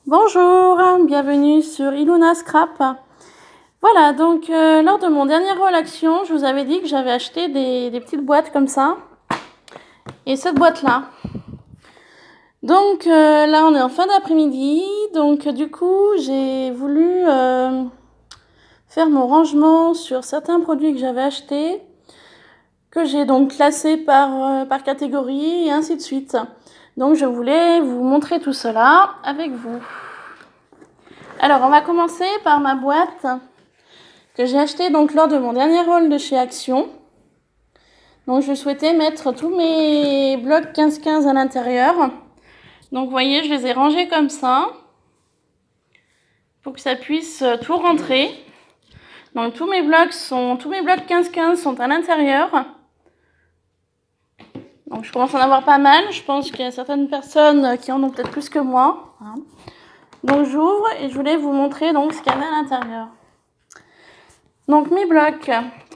Bonjour, bienvenue sur Iluna Scrap. Voilà, donc lors de mon dernier haul action, je vous avais dit que j'avais acheté des petites boîtes comme ça. Et cette boîte-là. Donc là, on est en fin d'après-midi. Donc du coup, j'ai voulu faire mon rangement sur certains produits que j'avais achetés, que j'ai donc classés par catégorie et ainsi de suite. Donc je voulais vous montrer tout cela avec vous. Alors, on va commencer par ma boîte que j'ai achetée donc lors de mon dernier haul de chez Action. Donc, je souhaitais mettre tous mes blocs 15-15 à l'intérieur. Donc, vous voyez, je les ai rangés comme ça pour que ça puisse tout rentrer. Donc, tous mes blocs 15-15 sont à l'intérieur. Donc, je commence à en avoir pas mal. Je pense qu'il y a certaines personnes qui en ont peut-être plus que moi. Donc, j'ouvre et je voulais vous montrer donc ce qu'il y avait à l'intérieur. Donc mes blocs,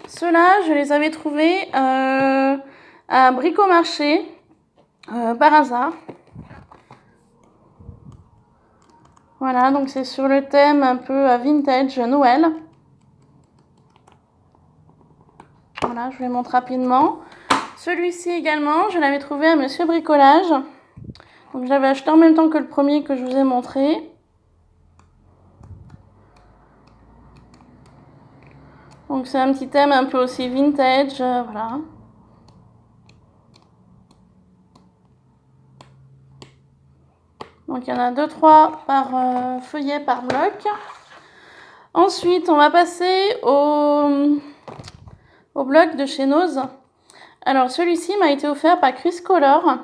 ceux-là, je les avais trouvés à Bricomarché par hasard. Voilà, donc c'est sur le thème un peu vintage Noël. Voilà, je vous les montre rapidement. Celui-ci également, je l'avais trouvé à Monsieur Bricolage. Donc je l'avais acheté en même temps que le premier que je vous ai montré. Donc c'est un petit thème un peu aussi vintage, voilà. Donc il y en a 2-3 par feuillet par bloc. Ensuite, on va passer au bloc de chez Nose. Alors celui-ci m'a été offert par Chris Color.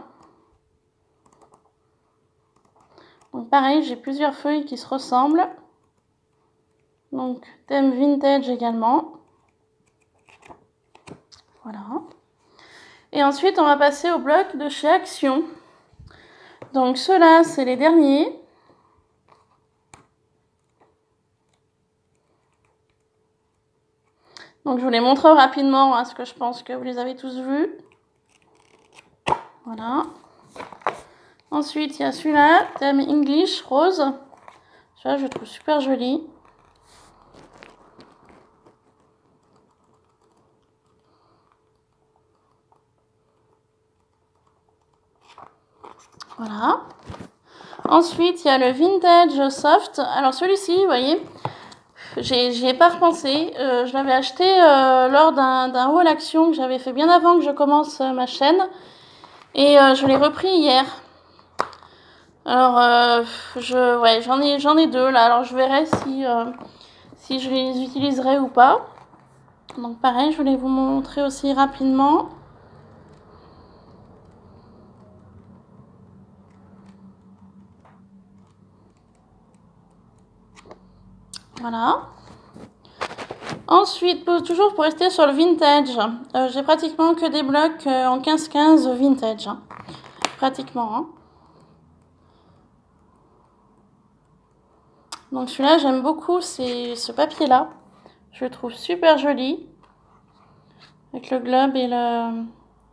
Donc pareil, j'ai plusieurs feuilles qui se ressemblent. Donc thème vintage également. Voilà. Et ensuite, on va passer au bloc de chez Action. Donc ceux-là, c'est les derniers. Donc je vous les montre rapidement, parce que je pense que vous les avez tous vus. Voilà. Ensuite, il y a celui-là, thème English rose. Celui-là, je le trouve super joli. Voilà. Ensuite, il y a le vintage soft. Alors celui-ci, vous voyez, j'y ai pas repensé. Je l'avais acheté lors d'un haul action que j'avais fait bien avant que je commence ma chaîne. Et je l'ai repris hier. Alors, j'en ai deux là. Alors je verrai si je les utiliserai ou pas. Donc pareil, je voulais vous montrer aussi rapidement. Voilà. Ensuite, toujours pour rester sur le vintage, j'ai pratiquement que des blocs en 15-15 vintage. Pratiquement. Hein. Donc celui-là, j'aime beaucoup ce papier-là. Je le trouve super joli. Avec le globe et le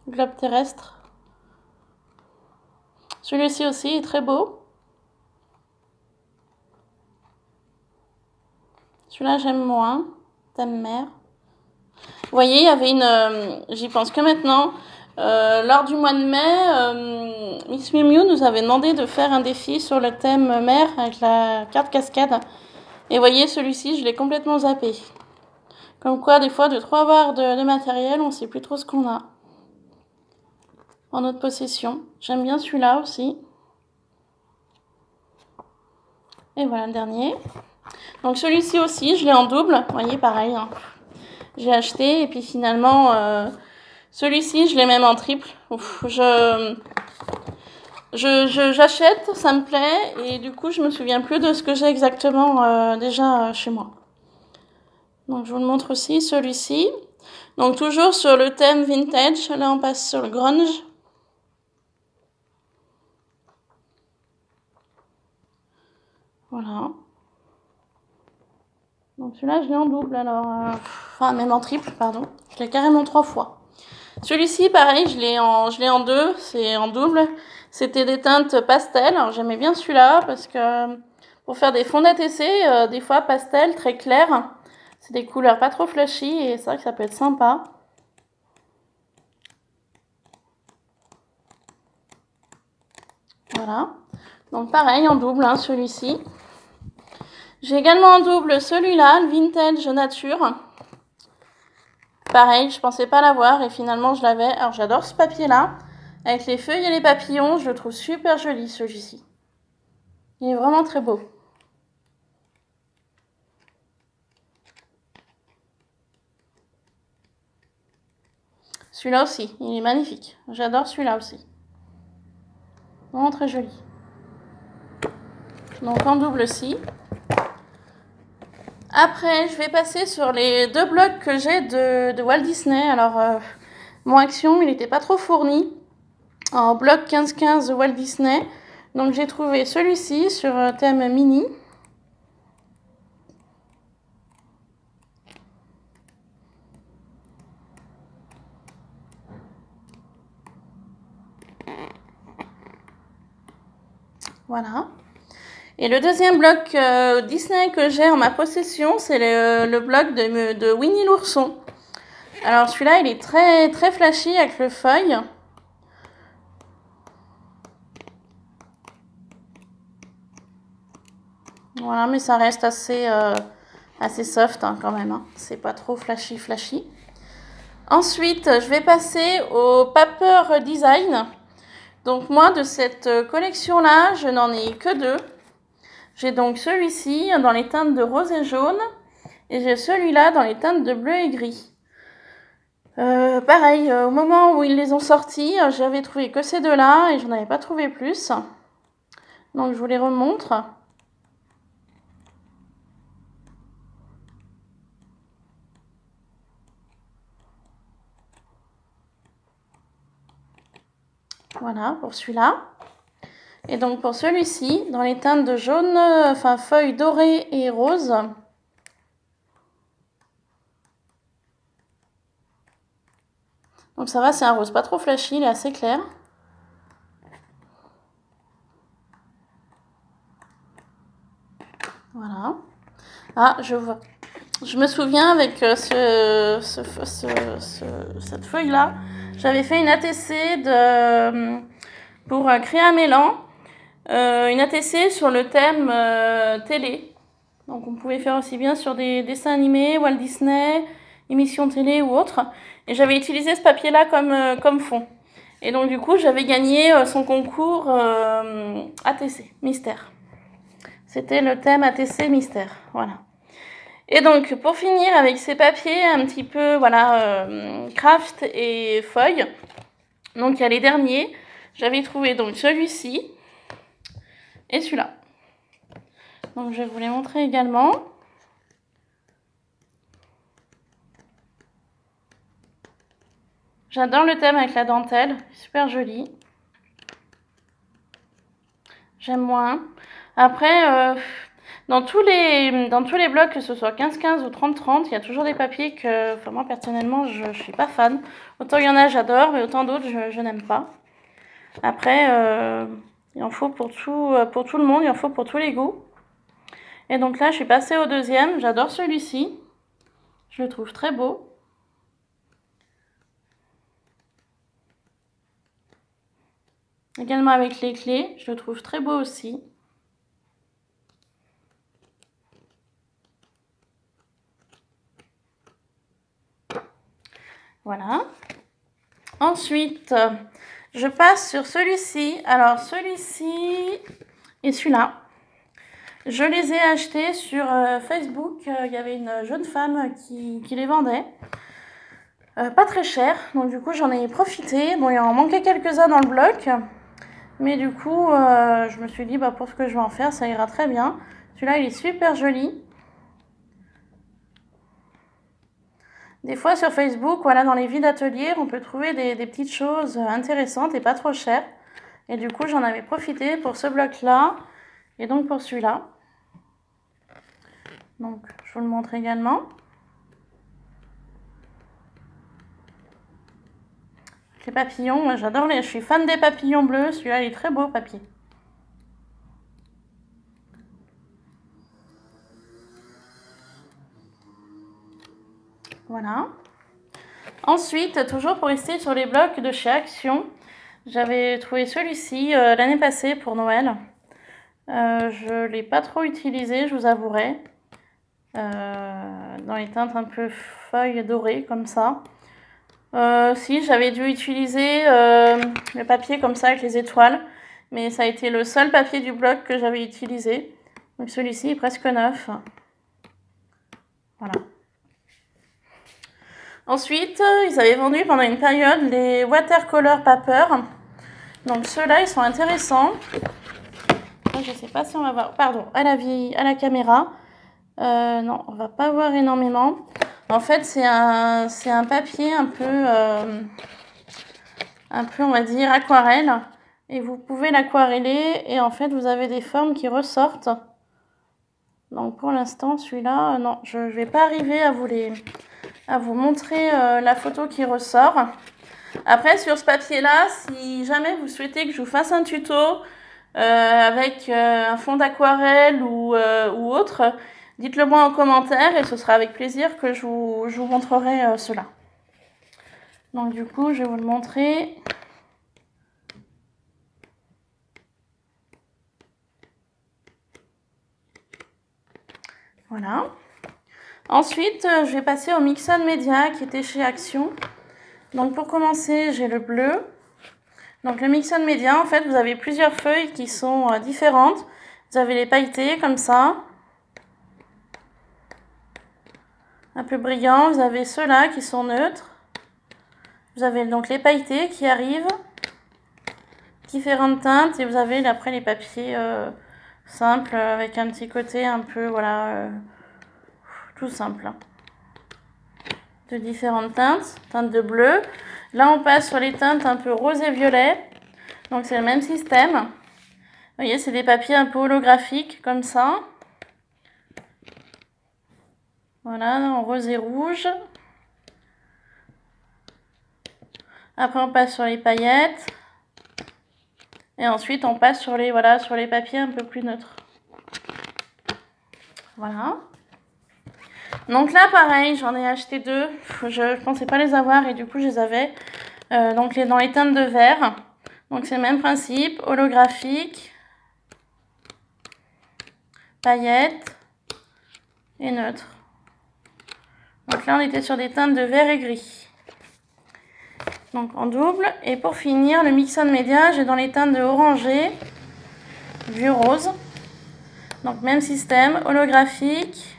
globe terrestre. Celui-ci aussi est très beau. Celui-là, j'aime moins. Thème mer. Vous voyez, il y avait une... j'y pense que maintenant. Lors du mois de mai, Miss Miu Miu nous avait demandé de faire un défi sur le thème mer avec la carte cascade. Et vous voyez, celui-ci, je l'ai complètement zappé. Comme quoi, des fois, de trop avoir de matériel, on ne sait plus trop ce qu'on a en notre possession. J'aime bien celui-là aussi. Et voilà le dernier. Donc celui-ci aussi, je l'ai en double. Vous voyez, pareil. Hein. J'ai acheté et puis finalement, celui-ci, je l'ai même en triple. Ouf, j'achète, ça me plaît et du coup, je me souviens plus de ce que j'ai exactement déjà chez moi. Donc je vous le montre aussi, celui-ci. Donc toujours sur le thème vintage. Là, on passe sur le grunge. Voilà. Donc celui-là, je l'ai en double, alors... enfin, même en triple, pardon. Je l'ai carrément 3 fois. Celui-ci, pareil, je l'ai en deux, c'est en double. C'était des teintes pastel. Alors j'aimais bien celui-là parce que pour faire des fonds d'ATC, des fois pastel, très clair. C'est des couleurs pas trop flashy et c'est vrai que ça peut être sympa. Voilà. Donc pareil, en double, hein, celui-ci. J'ai également en double celui-là, le Vintage Nature. Pareil, je pensais pas l'avoir et finalement je l'avais. Alors j'adore ce papier-là. Avec les feuilles et les papillons, je le trouve super joli celui-ci. Il est vraiment très beau. Celui-là aussi, il est magnifique. J'adore celui-là aussi. Vraiment très joli. Donc en double aussi. Après, je vais passer sur les 2 blocs que j'ai de Walt Disney. Alors, mon Action, il n'était pas trop fourni. En bloc 15-15 de Walt Disney. Donc j'ai trouvé celui-ci sur thème mini. Voilà. Et le deuxième bloc Disney que j'ai en ma possession, c'est le bloc de Winnie l'ourson. Alors celui-là, il est très, très flashy avec le feuille. Voilà, mais ça reste assez soft hein, quand même. Hein. C'est pas trop flashy. Ensuite, je vais passer au Paper Design. Donc moi, de cette collection-là, je n'en ai que 2. J'ai donc celui-ci dans les teintes de rose et jaune. Et j'ai celui-là dans les teintes de bleu et gris. Pareil, au moment où ils les ont sortis, j'avais trouvé que ces 2-là et j'en avais pas trouvé plus. Donc je vous les remontre. Voilà, pour celui-là. Et donc pour celui-ci, dans les teintes de jaune, enfin feuilles dorées et rose. Donc ça va, c'est un rose pas trop flashy, il est assez clair. Voilà. Ah, je vois. Je me souviens avec cette feuille-là, j'avais fait une ATC pour créer un mélan. Une ATC sur le thème télé. Donc on pouvait faire aussi bien sur des dessins animés, Walt Disney, émissions télé ou autres. Et j'avais utilisé ce papier-là comme fond. Et donc du coup j'avais gagné son concours ATC, mystère. C'était le thème ATC mystère, voilà. Et donc pour finir avec ces papiers un petit peu, voilà, craft et feuille. Donc il y a les derniers. J'avais trouvé donc celui-ci. Et celui-là. Donc je vais vous les montrer également. J'adore le thème avec la dentelle, super joli. J'aime moins. Après, dans tous les blocs, que ce soit 15-15 ou 30-30, il y a toujours des papiers que, enfin, moi personnellement, je ne suis pas fan. Autant il y en a, j'adore, mais autant d'autres, je n'aime pas. Après, il en faut pour tout le monde, il en faut pour tous les goûts. Et donc là, je suis passée au deuxième. J'adore celui-ci. Je le trouve très beau. Également avec les clés, je le trouve très beau aussi. Voilà. Ensuite, je passe sur celui-ci. Alors celui-ci et celui-là. Je les ai achetés sur Facebook. Il y avait une jeune femme qui les vendait. Pas très cher. Donc du coup, j'en ai profité. Bon, il en manquait quelques-uns dans le bloc. Mais du coup, je me suis dit, bah, pour ce que je vais en faire, ça ira très bien. Celui-là, il est super joli. Des fois, sur Facebook, voilà, dans les vides ateliers, on peut trouver des petites choses intéressantes et pas trop chères. Et du coup, j'en avais profité pour ce bloc-là et donc pour celui-là. Donc, je vous le montre également. Les papillons, j'adore je suis fan des papillons bleus. Celui-là, il est très beau, papier. Voilà. Ensuite, toujours pour rester sur les blocs de chez Action, j'avais trouvé celui-ci l'année passée pour Noël. Je ne l'ai pas trop utilisé, je vous avouerai. Dans les teintes un peu feuilles dorées comme ça. Si, j'avais dû utiliser le papier comme ça avec les étoiles, mais ça a été le seul papier du bloc que j'avais utilisé. Donc celui-ci est presque neuf. Voilà. Ensuite, ils avaient vendu pendant une période les watercolor paper. Donc ceux-là, ils sont intéressants. Je ne sais pas si on va voir. Pardon, à la caméra. Non, on va pas voir énormément. En fait, c'est un papier un peu, on va dire, aquarelle. Et vous pouvez l'aquareller et en fait, vous avez des formes qui ressortent. Donc pour l'instant, celui-là, non, je ne vais pas arriver à vous montrer la photo qui ressort. Après, sur ce papier-là, si jamais vous souhaitez que je vous fasse un tuto avec un fond d'aquarelle ou autre, dites-le moi en commentaire et ce sera avec plaisir que je vous montrerai cela. Donc du coup, je vais vous le montrer. Voilà. Ensuite, je vais passer au Mixon Media qui était chez Action. Donc pour commencer, j'ai le bleu. Donc le Mixon Media, en fait, vous avez plusieurs feuilles qui sont différentes. Vous avez les pailletés comme ça. Un peu brillants. Vous avez ceux-là qui sont neutres. Vous avez donc les pailletés qui arrivent. Différentes teintes. Et vous avez après les papiers simples avec un petit côté un peu, voilà, tout simple. De différentes teintes. Teintes de bleu. Là, on passe sur les teintes un peu rose et violet. Donc, c'est le même système. Vous voyez, c'est des papiers un peu holographiques, comme ça. Voilà, en rose et rouge. Après, on passe sur les paillettes. Et ensuite, on passe sur les, voilà, sur les papiers un peu plus neutres. Voilà. Donc là, pareil, j'en ai acheté deux. Je ne pensais pas les avoir et du coup, je les avais. Donc, dans les teintes de vert. Donc, c'est le même principe. Holographique. Paillettes. Et neutre. Donc là, on était sur des teintes de vert et gris. Donc, en double. Et pour finir, le Mixon Media, j'ai dans les teintes de orangé. Du rose. Donc, même système. Holographique.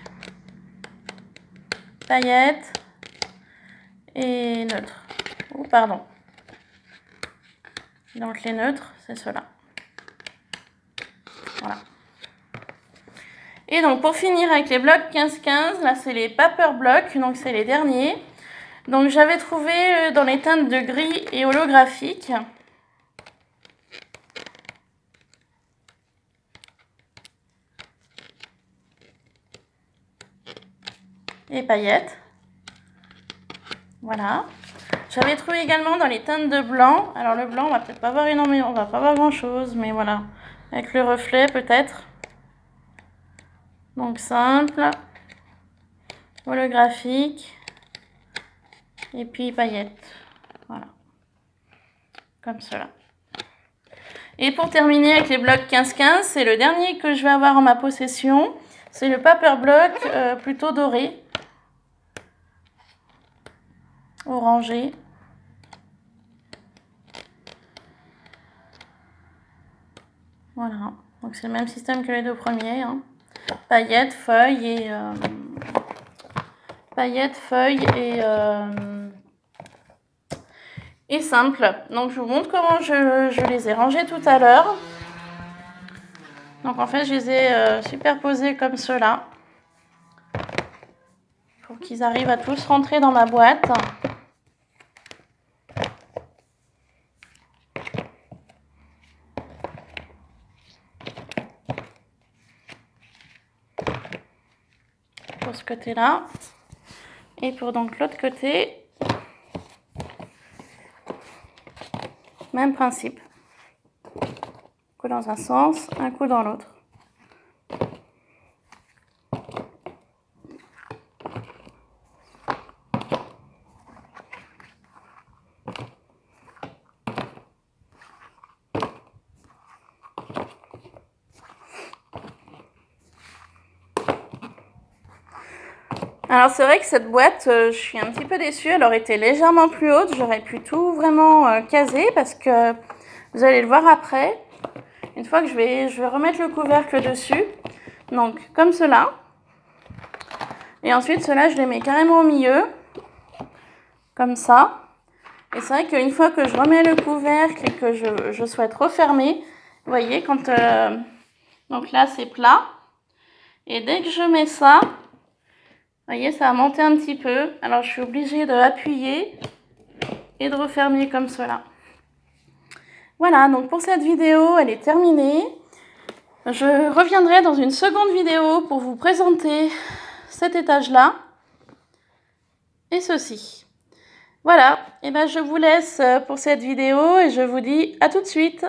Paillettes et neutres. Oh, pardon. Donc les neutres, c'est ceux-là. Voilà. Et donc pour finir avec les blocs 15-15, là c'est les paper blocks, donc c'est les derniers. Donc j'avais trouvé dans les teintes de gris et holographique. Et paillettes. Voilà. J'avais trouvé également dans les teintes de blanc. Alors le blanc, on va peut-être pas voir énormément, on va pas voir grand chose, mais voilà. Avec le reflet peut-être. Donc simple. Holographique. Et puis paillettes. Voilà. Comme cela. Et pour terminer avec les blocs 15-15, c'est le dernier que je vais avoir en ma possession. C'est le paper block plutôt doré. Orangé. Voilà. Donc c'est le même système que les deux premiers. Hein. Paillettes, feuilles et simple. Donc je vous montre comment je les ai rangés tout à l'heure. Donc en fait je les ai superposés comme cela. Pour qu'ils arrivent à tous rentrer dans ma boîte. Pour ce côté-là. Et pour donc l'autre côté, même principe. Un coup dans un sens, un coup dans l'autre. Alors c'est vrai que cette boîte, je suis un petit peu déçue, elle aurait été légèrement plus haute, j'aurais pu tout vraiment caser parce que vous allez le voir après, une fois que je vais remettre le couvercle dessus, donc comme cela, et ensuite cela je les mets carrément au milieu, comme ça, et c'est vrai qu'une fois que je remets le couvercle et que je souhaite refermer, vous voyez quand, donc là c'est plat, et dès que je mets ça, vous voyez, ça a monté un petit peu. Alors, je suis obligée d'appuyer et de refermer comme cela. Voilà, donc pour cette vidéo, elle est terminée. Je reviendrai dans une seconde vidéo pour vous présenter cet étage-là et ceci. Voilà, et ben je vous laisse pour cette vidéo et je vous dis à tout de suite.